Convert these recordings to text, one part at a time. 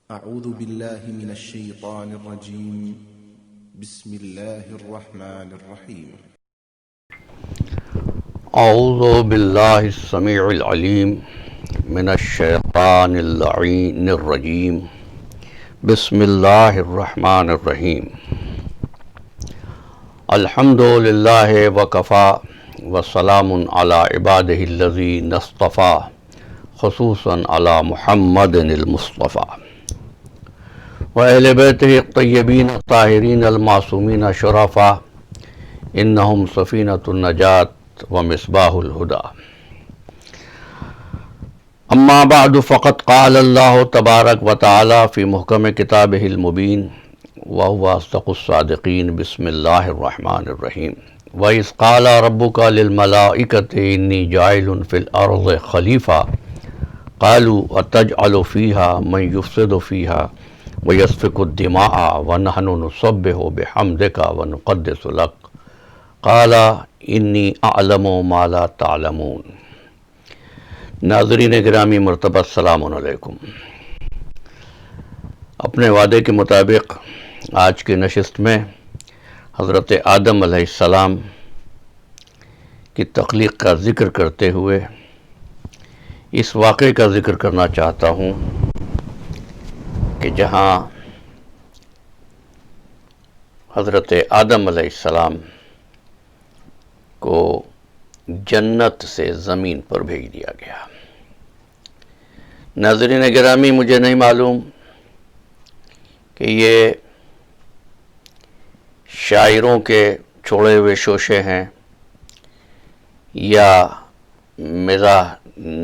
أعوذ بالله من الشيطان الرجيم بسم الله الرحمن الرحيم اعوذ باللہ السمیع العلیم من الشیطان اللعین الرجیم بسم اللہ الرحمن الرحیم الحمد للہ وکفا وسلام علی عبادہ الذین اصطفا خصوصا علی محمد المصطفیٰ وأہل بیتہ الطیبین الطاہرین المعصومین شرفاء انہم سفینۃ النجات ومصباح الہدى اما بعد فقد قال اللہ تبارک وتعالی فی محکم کتابہ المبین وهو اصدق الصادقین بسم اللہ الرحمن الرحیم وَإِذْ قَالَ رَبُّكَ لِلْمَلَائِكَةِ إِنِّي جَاعِلٌ فِي الْأَرْضِ خَلِيفَةً قَالُوا أَتَجْعَلُ فِيهَا مَن يُفْسِدُ فِيهَا وَيَسْفِكُ الدِّمَاءَ وَنَحْنُ نُسَبِّحُ بِحَمْدِكَ وَنُقَدِّسُ لَكَ قَالَ إِنِّي أَعْلَمُ مَا لَا تَعْلَمُونَ۔ ناظرین گرامی مرتبہ السلام علیکم۔ اپنے وعدے کے مطابق آج کی نشست میں حضرت آدم علیہ السلام کی تخلیق کا ذکر کرتے ہوئے اس واقعے کا ذکر کرنا چاہتا ہوں کہ جہاں حضرت آدم علیہ السلام کو جنت سے زمین پر بھیج دیا گیا۔ ناظرین گرامی، مجھے نہیں معلوم کہ یہ شاعروں کے چھوڑے ہوئے شوشے ہیں یا مزاح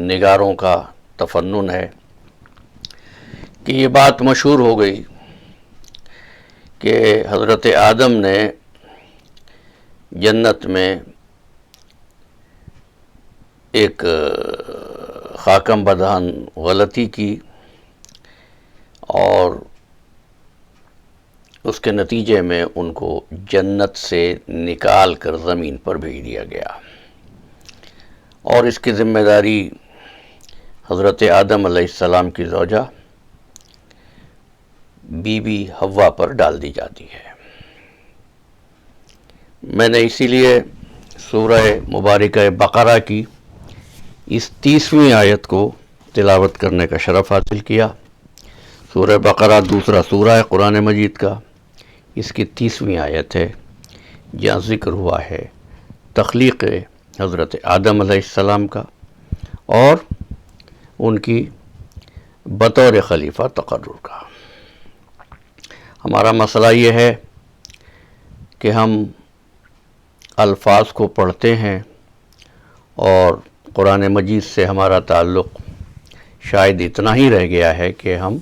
نگاروں کا تفنن ہے کہ یہ بات مشہور ہو گئی کہ حضرت آدم نے جنت میں ایک خاکم بدہن غلطی کی اور اس کے نتیجے میں ان کو جنت سے نکال کر زمین پر بھیج دیا گیا، اور اس کی ذمہ داری حضرت آدم علیہ السلام کی زوجہ بی بی حوا پر ڈال دی جاتی ہے۔ میں نے اسی لیے سورہ مبارکہ بقرہ کی اس 30ویں آیت کو تلاوت کرنے کا شرف حاصل کیا۔ سورہ بقرہ دوسرا سورہ ہے قرآن مجید کا، اس کی 30ویں آیت ہے جہاں ذکر ہوا ہے تخلیق حضرت آدم علیہ السلام کا اور ان کی بطور خلیفہ تقرر کا۔ ہمارا مسئلہ یہ ہے کہ ہم الفاظ کو پڑھتے ہیں اور قرآن مجید سے ہمارا تعلق شاید اتنا ہی رہ گیا ہے کہ ہم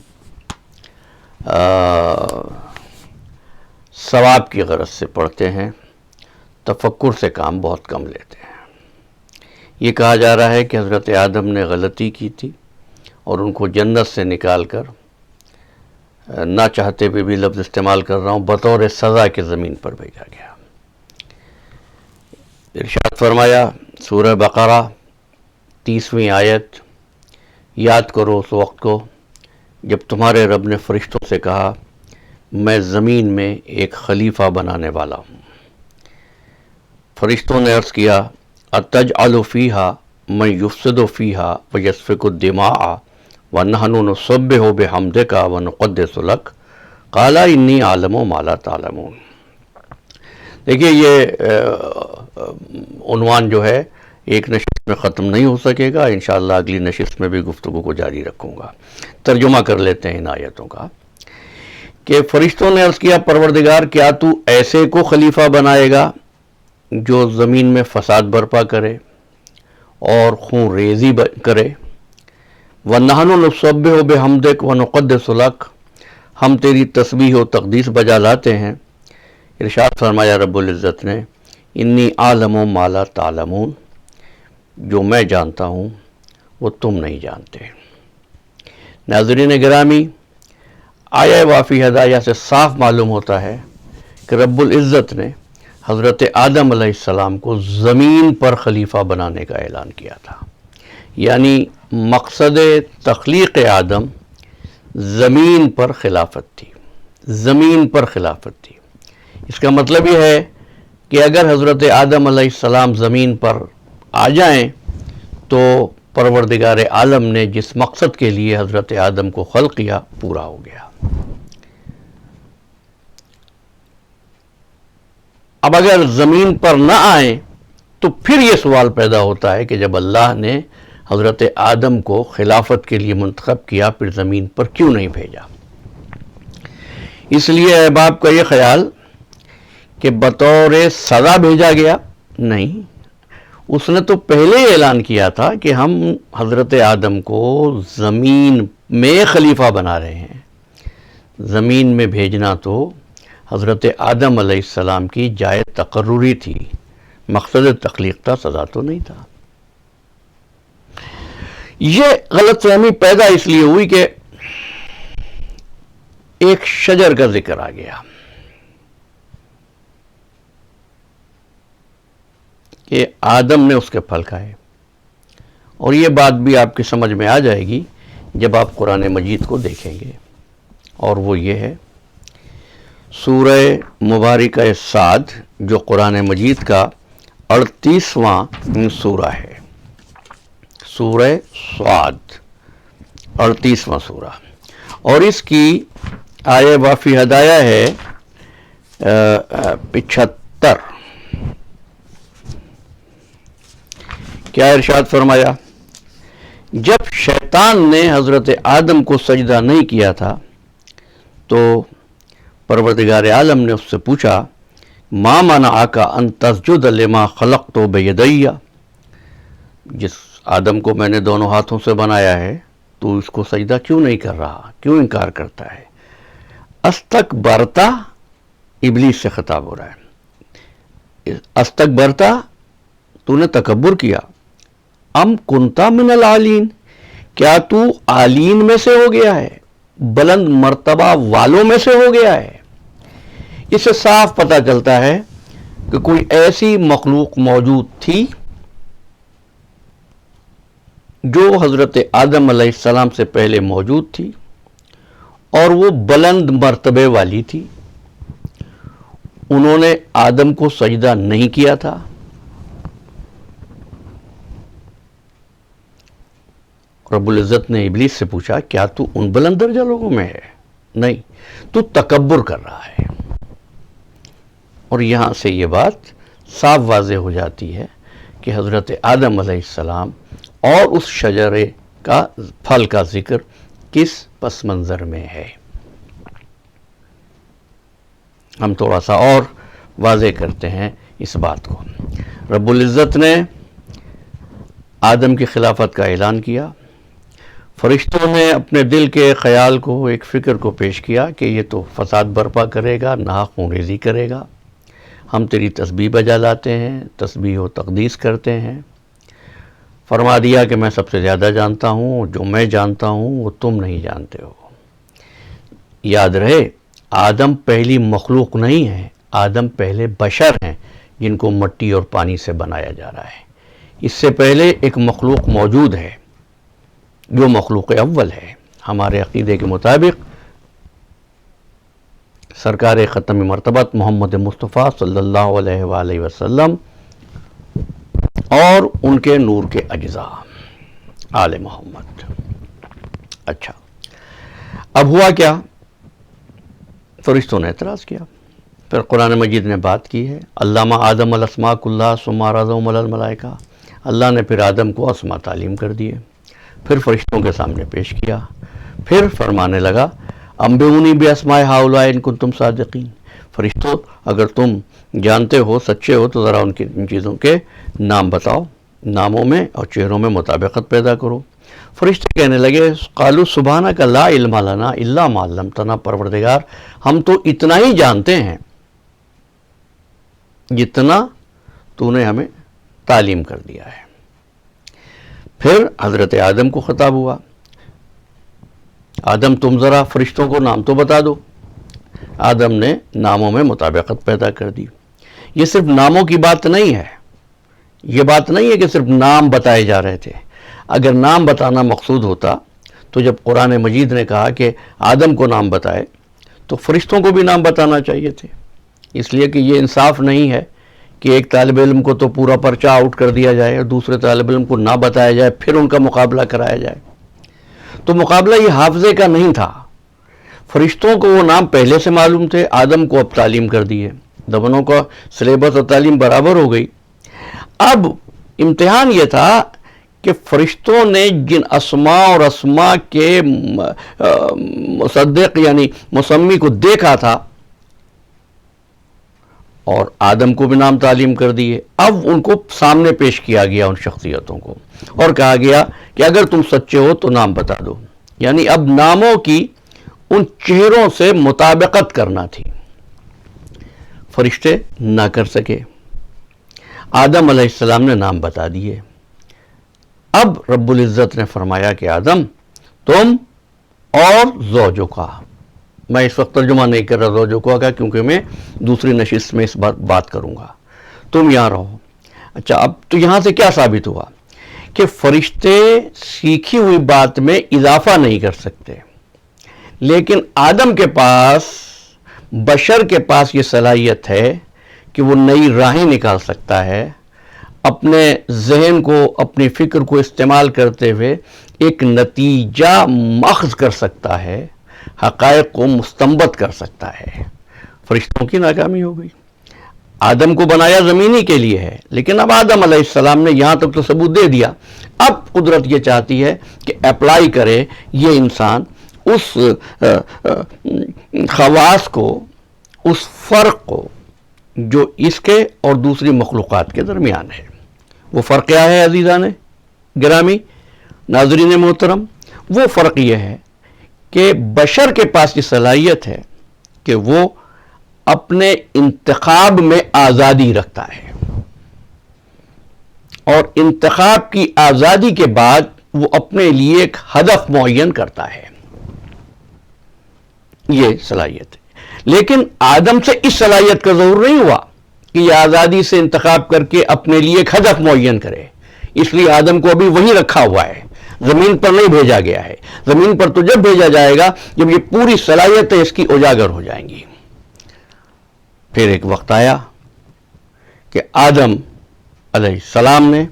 ثواب کی غرض سے پڑھتے ہیں، تفکر سے کام بہت کم لیتے ہیں۔ یہ کہا جا رہا ہے کہ حضرت آدم نے غلطی کی تھی اور ان کو جنت سے نکال کر، نہ چاہتے ہوئے بھی لفظ استعمال کر رہا ہوں، بطور سزا کے زمین پر بھیجا گیا۔ ارشاد فرمایا سورہ بقرہ 30ویں آیت، یاد کرو اس وقت کو جب تمہارے رب نے فرشتوں سے کہا میں زمین میں ایک خلیفہ بنانے والا ہوں۔ فرشتوں نے عرض کیا اتجعل فیہا من یفسد فیہا ویسفک الدماء وَنَحْنُ نُسَبِّحُ بِحَمْدِكَ وَنُقَدِّسُ لَكَ قَالَ إِنِّي أَعْلَمُ مَا لَا تَعْلَمُونَ۔ دیکھیے یہ عنوان جو ہے ایک نشست میں ختم نہیں ہو سکے گا، انشاءاللہ اگلی نشست میں بھی گفتگو کو جاری رکھوں گا۔ ترجمہ کر لیتے ہیں ان آیتوں کا کہ فرشتوں نے عرض کیا پروردگار کیا تو ایسے کو خلیفہ بنائے گا جو زمین میں فساد برپا کرے اور خون ریزی کرے؟ وَنَحْنُ نُسَبِّحُ بِحَمْدِكَ وَنُقَدِّسُ لَكَ، ہم تیری تسبیح و تقدیس بجا لاتے ہیں۔ ارشاد فرمایا رب العزت نے انی اعلم ما لا تعلمون، جو میں جانتا ہوں وہ تم نہیں جانتے۔ ناظرین گرامی، آیہ وافی ہدایہ سے صاف معلوم ہوتا ہے کہ رب العزت نے حضرت آدم علیہ السلام کو زمین پر خلیفہ بنانے کا اعلان کیا تھا، یعنی مقصد تخلیق آدم زمین پر خلافت تھی، زمین پر خلافت تھی۔ اس کا مطلب یہ ہے کہ اگر حضرت آدم علیہ السلام زمین پر آ جائیں تو پروردگار عالم نے جس مقصد کے لیے حضرت آدم کو خلق کیا پورا ہو گیا۔ اب اگر زمین پر نہ آئیں تو پھر یہ سوال پیدا ہوتا ہے کہ جب اللہ نے حضرت آدم کو خلافت کے لیے منتخب کیا پھر زمین پر کیوں نہیں بھیجا؟ اس لیے احباب کا یہ خیال کہ بطور سزا بھیجا گیا، نہیں، اس نے تو پہلے ہی اعلان کیا تھا کہ ہم حضرت آدم کو زمین میں خلیفہ بنا رہے ہیں۔ زمین میں بھیجنا تو حضرت آدم علیہ السلام کی جائے تقرری تھی، مقصد تخلیق تھا، سزا تو نہیں تھا۔ یہ غلط فہمی پیدا اس لیے ہوئی کہ ایک شجر کا ذکر آ گیا کہ آدم نے اس کے پھل کھائے، اور یہ بات بھی آپ کی سمجھ میں آ جائے گی جب آپ قرآن مجید کو دیکھیں گے، اور وہ یہ ہے سورہ مبارکہ صاد جو قرآن مجید کا 38واں سورہ ہے، سورہ صاد 38واں سورہ، اور اس کی آیہ وافی ہدایہ ہے 75۔ کیا ارشاد فرمایا؟ جب شیطان نے حضرت آدم کو سجدہ نہیں کیا تھا تو پروردگار عالم نے اس سے پوچھا ما منعک ان تسجد لما خلقت بیدی، جس آدم کو میں نے دونوں ہاتھوں سے بنایا ہے تو اس کو سجدہ کیوں نہیں کر رہا، کیوں انکار کرتا ہے؟ استکبرتا، ابلیس سے خطاب ہو رہا ہے، استکبرتا، تو نے تکبر کیا، ام کنتا من العالین، کیا تو عالین میں سے ہو گیا ہے، بلند مرتبہ والوں میں سے ہو گیا ہے۔ اس سے صاف پتہ چلتا ہے کہ کوئی ایسی مخلوق موجود تھی جو حضرت آدم علیہ السلام سے پہلے موجود تھی، اور وہ بلند مرتبے والی تھی۔ انہوں نے آدم کو سجدہ نہیں کیا تھا، رب العزت نے ابلیس سے پوچھا کیا تو ان بلند درجہ لوگوں میں ہے؟ نہیں، تو تکبر کر رہا ہے۔ اور یہاں سے یہ بات صاف واضح ہو جاتی ہے کہ حضرت آدم علیہ السلام اور اس شجرے کا پھل کا ذکر کس پس منظر میں ہے۔ ہم تھوڑا سا اور واضح کرتے ہیں اس بات کو۔ رب العزت نے آدم کی خلافت کا اعلان کیا، فرشتوں نے اپنے دل کے خیال کو، ایک فکر کو پیش کیا کہ یہ تو فساد برپا کرے گا، ناحق خون ریزی کرے گا، ہم تیری تسبیح بجا لاتے ہیں، تسبیح و تقدیس کرتے ہیں۔ فرما دیا کہ میں سب سے زیادہ جانتا ہوں، جو میں جانتا ہوں وہ تم نہیں جانتے ہو۔ یاد رہے آدم پہلی مخلوق نہیں ہے، آدم پہلے بشر ہیں جن کو مٹی اور پانی سے بنایا جا رہا ہے۔ اس سے پہلے ایک مخلوق موجود ہے جو مخلوق اول ہے۔ ہمارے عقیدے کے مطابق سرکار ختم مرتبت محمد مصطفیٰ صلی اللہ علیہ وآلہ وسلم اور ان کے نور کے اجزاء آل محمد۔ اچھا، اب ہوا کیا؟ فرشتوں نے اعتراض کیا، پھر قرآن مجید نے بات کی ہے، علامہ آدم الاسماء کلھا ثم عرضهم علی الملائکہ، اللہ نے پھر آدم کو اسماء تعلیم کر دیے، پھر فرشتوں کے سامنے پیش کیا، پھر فرمانے لگا انبئونی باسماء ہؤلاء ان کنتم صادقین، فرشتوں اگر تم جانتے ہو، سچے ہو تو ذرا ان چیزوں کے نام بتاؤ، ناموں میں اور چہروں میں مطابقت پیدا کرو۔ فرشتے کہنے لگے قالوا سبحانک لا علم لنا الا ما علمتنا، پروردگار ہم تو اتنا ہی جانتے ہیں جتنا تو نے ہمیں تعلیم کر دیا ہے۔ پھر حضرت آدم کو خطاب ہوا، آدم تم ذرا فرشتوں کو نام تو بتا دو۔ آدم نے ناموں میں مطابقت پیدا کر دی۔ یہ صرف ناموں کی بات نہیں ہے، یہ بات نہیں ہے کہ صرف نام بتائے جا رہے تھے۔ اگر نام بتانا مقصود ہوتا تو جب قرآن مجید نے کہا کہ آدم کو نام بتائے تو فرشتوں کو بھی نام بتانا چاہیے تھے، اس لیے کہ یہ انصاف نہیں ہے کہ ایک طالب علم کو تو پورا پرچہ آؤٹ کر دیا جائے اور دوسرے طالب علم کو نہ بتایا جائے پھر ان کا مقابلہ کرایا جائے۔ تو مقابلہ یہ حافظے کا نہیں تھا، فرشتوں کو وہ نام پہلے سے معلوم تھے، آدم کو اب تعلیم کر دی ہے، دونوں کا سلیبس اور تعلیم برابر ہو گئی۔ اب امتحان یہ تھا کہ فرشتوں نے جن اسماء اور اسماء کے مصدق یعنی مسمی کو دیکھا تھا اور آدم کو بھی نام تعلیم کر دیے، اب ان کو سامنے پیش کیا گیا ان شخصیتوں کو اور کہا گیا کہ اگر تم سچے ہو تو نام بتا دو، یعنی اب ناموں کی ان چہروں سے مطابقت کرنا تھی۔ فرشتے نہ کر سکے، آدم علیہ السلام نے نام بتا دیے۔ اب رب العزت نے فرمایا کہ آدم تم اور زوجوں کا، میں اس وقت ترجمہ نہیں کر رہا زوجوں کا کیونکہ میں دوسری نشست میں اس بات کروں گا، تم یہاں رہو۔ اچھا، اب تو یہاں سے کیا ثابت ہوا کہ فرشتے سیکھی ہوئی بات میں اضافہ نہیں کر سکتے، لیکن آدم کے پاس، بشر کے پاس یہ صلاحیت ہے کہ وہ نئی راہیں نکال سکتا ہے، اپنے ذہن کو، اپنی فکر کو استعمال کرتے ہوئے ایک نتیجہ ماخذ کر سکتا ہے، حقائق کو مستنبط کر سکتا ہے۔ فرشتوں کی ناکامی ہو گئی۔ آدم کو بنایا زمینی کے لیے ہے، لیکن اب آدم علیہ السلام نے یہاں تک تو ثبوت دے دیا، اب قدرت یہ چاہتی ہے کہ اپلائی کرے یہ انسان اس خواص کو، اس فرق کو جو اس کے اور دوسری مخلوقات کے درمیان ہے۔ وہ فرق کیا ہے عزیزان گرامی، ناظرین محترم؟ وہ فرق یہ ہے کہ بشر کے پاس یہ صلاحیت ہے کہ وہ اپنے انتخاب میں آزادی رکھتا ہے، اور انتخاب کی آزادی کے بعد وہ اپنے لیے ایک ہدف معین کرتا ہے، یہ صلاحیت ہے۔ لیکن آدم سے اس صلاحیت کا ظہور نہیں ہوا کہ یہ آزادی سے انتخاب کر کے اپنے لیے ایک ہدف معین کرے، اس لیے آدم کو ابھی وہیں رکھا ہوا ہے، زمین پر نہیں بھیجا گیا ہے۔ زمین پر تو جب بھیجا جائے گا جب یہ پوری صلاحیتیں اس کی اجاگر ہو جائیں گی۔ پھر ایک وقت آیا کہ آدم علیہ السلام نے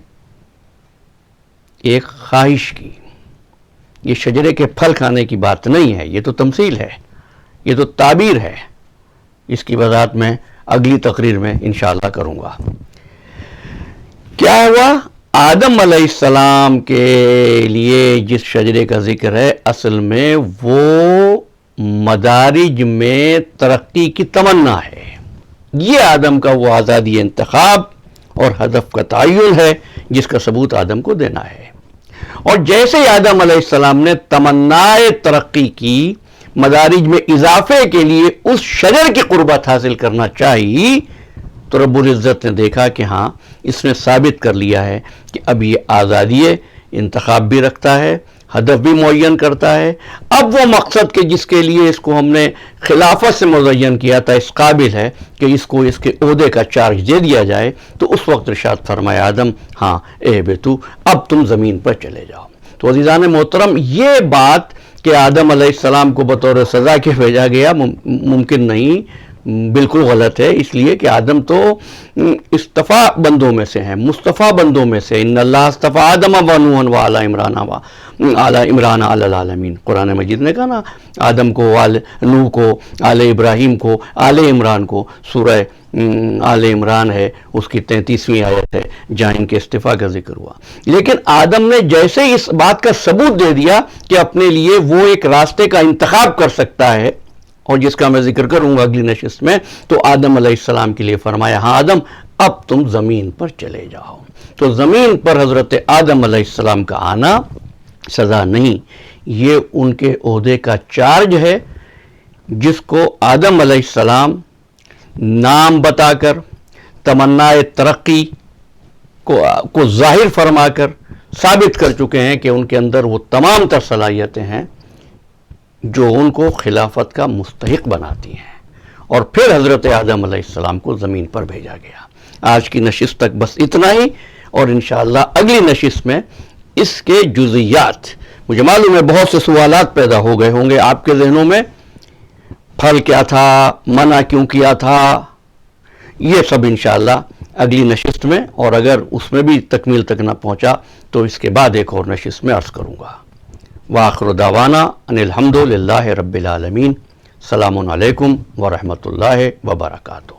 ایک خواہش کی، یہ شجرے کے پھل کھانے کی بات نہیں ہے، یہ تو تمثیل ہے، یہ تو تعبیر ہے، اس کی وضاحت میں اگلی تقریر میں انشاءاللہ کروں گا۔ کیا ہوا؟ آدم علیہ السلام کے لیے جس شجرے کا ذکر ہے اصل میں وہ مدارج میں ترقی کی تمنا ہے، یہ آدم کا وہ آزادی انتخاب اور ہدف کا تعین ہے جس کا ثبوت آدم کو دینا ہے۔ اور جیسے ہی آدم علیہ السلام نے تمنائے ترقی کی، مدارج میں اضافے کے لیے اس شجر کی قربت حاصل کرنا چاہیے، تو رب العزت نے دیکھا کہ ہاں اس نے ثابت کر لیا ہے کہ اب یہ آزادی انتخاب بھی رکھتا ہے، ہدف بھی معین کرتا ہے۔ اب وہ مقصد کہ جس کے لیے اس کو ہم نے خلافت سے مزین کیا تھا اس قابل ہے کہ اس کو اس کے عہدے کا چارج دے دیا جائے، تو اس وقت ارشاد فرمایا آدم ہاں اے بیتو اب تم زمین پر چلے جاؤ۔ تو عزیزان محترم، یہ بات کہ آدم علیہ السلام کو بطور سزا کے بھیجا گیا ممکن نہیں، بالکل غلط ہے، اس لیے کہ آدم تو اصطفیٰ بندوں میں سے ہیں، مصطفیٰ بندوں میں سے، ان اللہ اصطفیٰ آدم و نوحا و آل عمران علی العالمین۔ قرآن مجید نے کہا نا آدم کو، نوح کو، آل ابراہیم کو، آل عمران کو۔ سورہ آل عمران ہے، اس کی 33ویں آیت ہے جہاں ان کے استفاء کا ذکر ہوا۔ لیکن آدم نے جیسے اس بات کا ثبوت دے دیا کہ اپنے لیے وہ ایک راستے کا انتخاب کر سکتا ہے، اور جس کا میں ذکر کروں گا اگلی نشست میں، تو آدم علیہ السلام کے لیے فرمایا ہاں آدم اب تم زمین پر چلے جاؤ۔ تو زمین پر حضرت آدم علیہ السلام کا آنا سزا نہیں، یہ ان کے عہدے کا چارج ہے، جس کو آدم علیہ السلام نام بتا کر، تمنائے ترقی کو ظاہر فرما کر ثابت کر چکے ہیں کہ ان کے اندر وہ تمام تر صلاحیتیں ہیں جو ان کو خلافت کا مستحق بناتی ہیں۔ اور پھر حضرت آدم علیہ السلام کو زمین پر بھیجا گیا۔ آج کی نشست تک بس اتنا ہی، اور انشاءاللہ اگلی نشست میں اس کے جزئیات مجھے معلوم ہے بہت سے سوالات پیدا ہو گئے ہوں گے آپ کے ذہنوں میں، پھل کیا تھا، منع کیوں کیا تھا، یہ سب انشاءاللہ اگلی نشست میں، اور اگر اس میں بھی تکمیل تک نہ پہنچا تو اس کے بعد ایک اور نشست میں عرض کروں گا۔ وآخر دعوانا ان الحمد للہ رب العالمین۔ السلام علیکم ورحمۃ اللہ وبرکاتہ۔